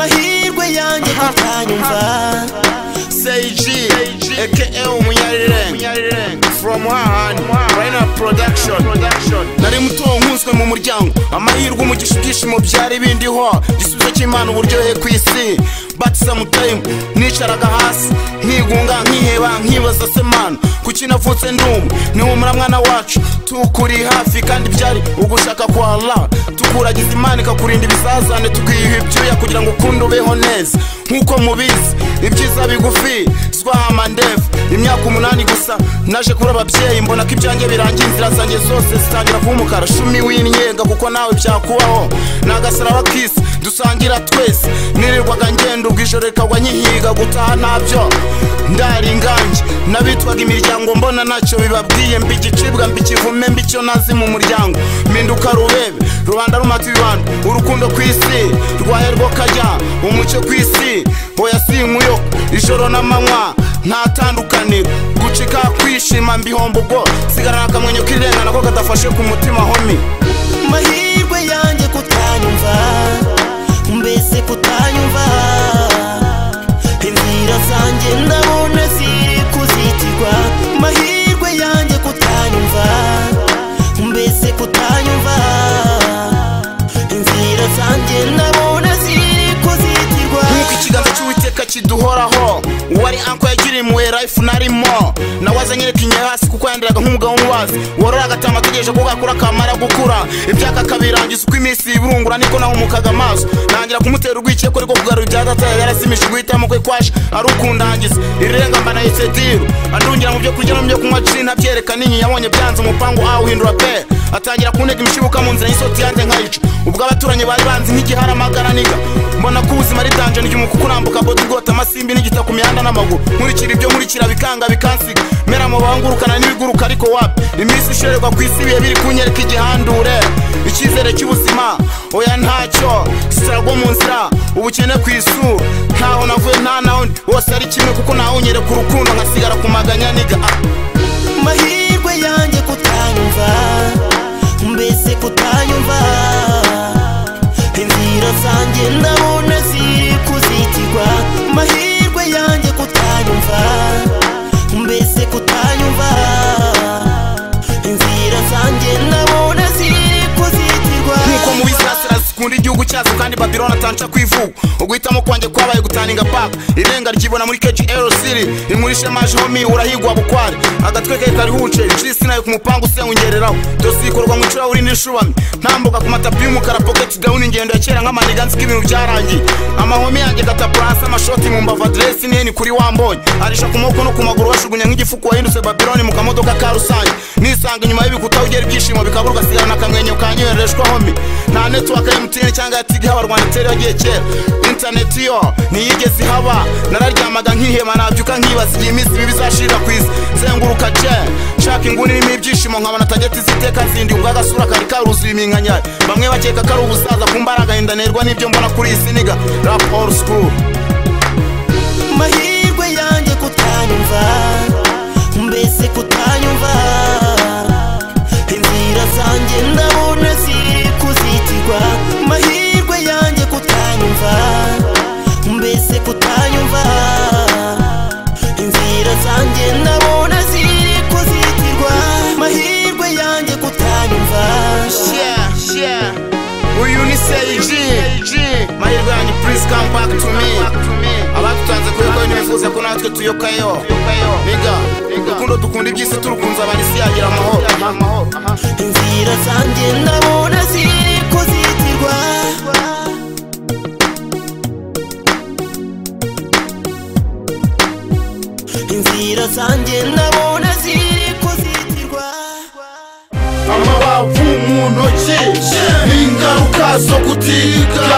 mahirwe yanjye kutanyumva Seiji aka Umunyarire from Hahani Raina Production nari muto nkunzwe mu muryango amahirwe umugisha ibyishimo byari bindiho gisubizo cy'Imana uburyohe ku isi but sometime nicaraga hasi nkigunga nkiheba nkibaza se man kuki navutse ndumva niho mwana wacu tukuri hafi kandi byari ugushaka kwa Allah tukuragiza Imana ikakurinda ibizazane tugiye ibyuya kugira ngo ukunde ubeho neza nkuko mubizi ibyiza bigufi swama ndevu imyaka 8 gusa naje kuri ababyeyi mbona ko ibyanjye birangiye inzira zanjye zose zitangira kuba umukara shumi w'inyenga kuko nawe byakubaho nagasara bakisi dusangira twese nirirwaga ngenda ubwijoro rikagwa nyihiga gutaha nabyo ndari inganje nabitwaga imiryango mbona nacyo bibabwiye mbigicibwa mbikivume mbicyo nazi mu muryango minduka rubebe rubanda rumati bibanda urukundo kwisi rwaye rwo kajya umucyo kwisi oya sinkuyo ijoro n'amanywa ntatandukaniro gucika kwishima mbihombo ubwo sigarana akamwenyo kirengana ko kadafashe ku mutima homi mahirwe yanjye kutanyumva mbese kutanyumva inzira zanjye ndabona ziri kuzitirwa mahirwe yanjye kutanyumva mbese kutanyumva inzira zanjye ndabona ziri kuzitirwa nkuko ikiganza cy'Uwiteka kiduhoraho wari anko yagiriye mu life narimo nawaza nyereka hasi kuko yandiraga nk'umugabo mubazi worora agatama ategereje ko gakura kamara gukura ibyaka kabirangiza uko iminsi iburungura niko naho umukaga amaso nangira kumutera urwikeko ariko kugarura ibyatata yarasimije guhitamo kwe kwaje ari ukundangiza irenga mbana yisediru andungira mu byo kurya no mu byo kunywa cina byereka ninyi yabonye byanze umupango uhindura pe atangira kuntega imishibuka mu nzira y'isoti yanjye nkayica ubwo abaturanye bari banzi nk'igihara magana niga mbona ko ubuzima ari danje n'igimukuku nambuka bodi gota amasimbi n'igita ku mihanda n'amaguru nkurikira ibyo nkurikira bikanga bikansiga mera mu bangurukana n'ibiguruka ariko wapi iminsi ishererwa ku isi biye biri kunyereka igihandure icyizere cy'ubuzima oya ntacyo sitarago mu nzira ubukene ku isura ntaho navuye nta naho wose ari kimwe kuko naho unyereka urukundo nkasigara ku maganya niga mahirwe yanjye kutanyumva mbese kutanyumva inzira zanjye ndabona ziri kuzitirwa mahirwe yanjye kutanyumva mbese kutanyumva inzira zanjye ndabona ziri kuzitirwa nkuko mu bisasira zikunda igihugu cyazo kandi Babylon atanca kwivuga uguhitamo kwanjye kwabaye gutaninga paka irenga ryibona muri KGL City imurishe maje homi urahigwa bukwari agatwe ke kari huce jisi nayo kumupanga usengereraho dosikorwa mu cura uri nishubami ntambuka ku matapi y'umukara pocket down ingendo ya kera nk'amaniga nzika ibintu byarangiye amahomi yanjye gata plus amashoti mu mbava dress neni kuri wambonye arisha ku moko no ku maguru washugunya nk'igifuko wahindutse Babylon mu kamodoka ka rusange nisanga inyuma y'ibikuta ugera ibyishimo bikaburwa sigana akamwenyo kanyohereshwa homi nta network ya MTN cyangwa ya Tigo abarwanda tele yagiye kera internet yo niyigeze haba nararyamaga nkihema nabyuka nkibaza igihe iminsi bibi bizashira kwisi zenguruka je shaka inguni n'imi ibyishimo nkabona tageti ziteka zindi ubwo agasura kari karuzuye iminkanya bamwe bakeka ko ari ubusaza kumbaraga indanerwa n'ibyo mbona kuri isi niga rap old school mahirwe yanjye kutanyumva mbese kutanyumva inzira zanjye ndabona ziri kuzitirwa mahirwe yanjye kutanyumva mbese kutanyumva inzira zanjye ndabona ziri kuzitirwa mahirwe yanjye kutanyumva uyu ni Seiji mahirwe yanjye please come back to me abatutanze kuyokayo nibifuza ko natwe tuyokayo niga urukundo dukunda ibyisi turukunza abantu isi yagira amahoro inzira zanjye ndabona ziri kuzitirwa inzira zanjye ndabona ziri kuzitirwa amabavu mu ntoki n'ingaruka zo kutiga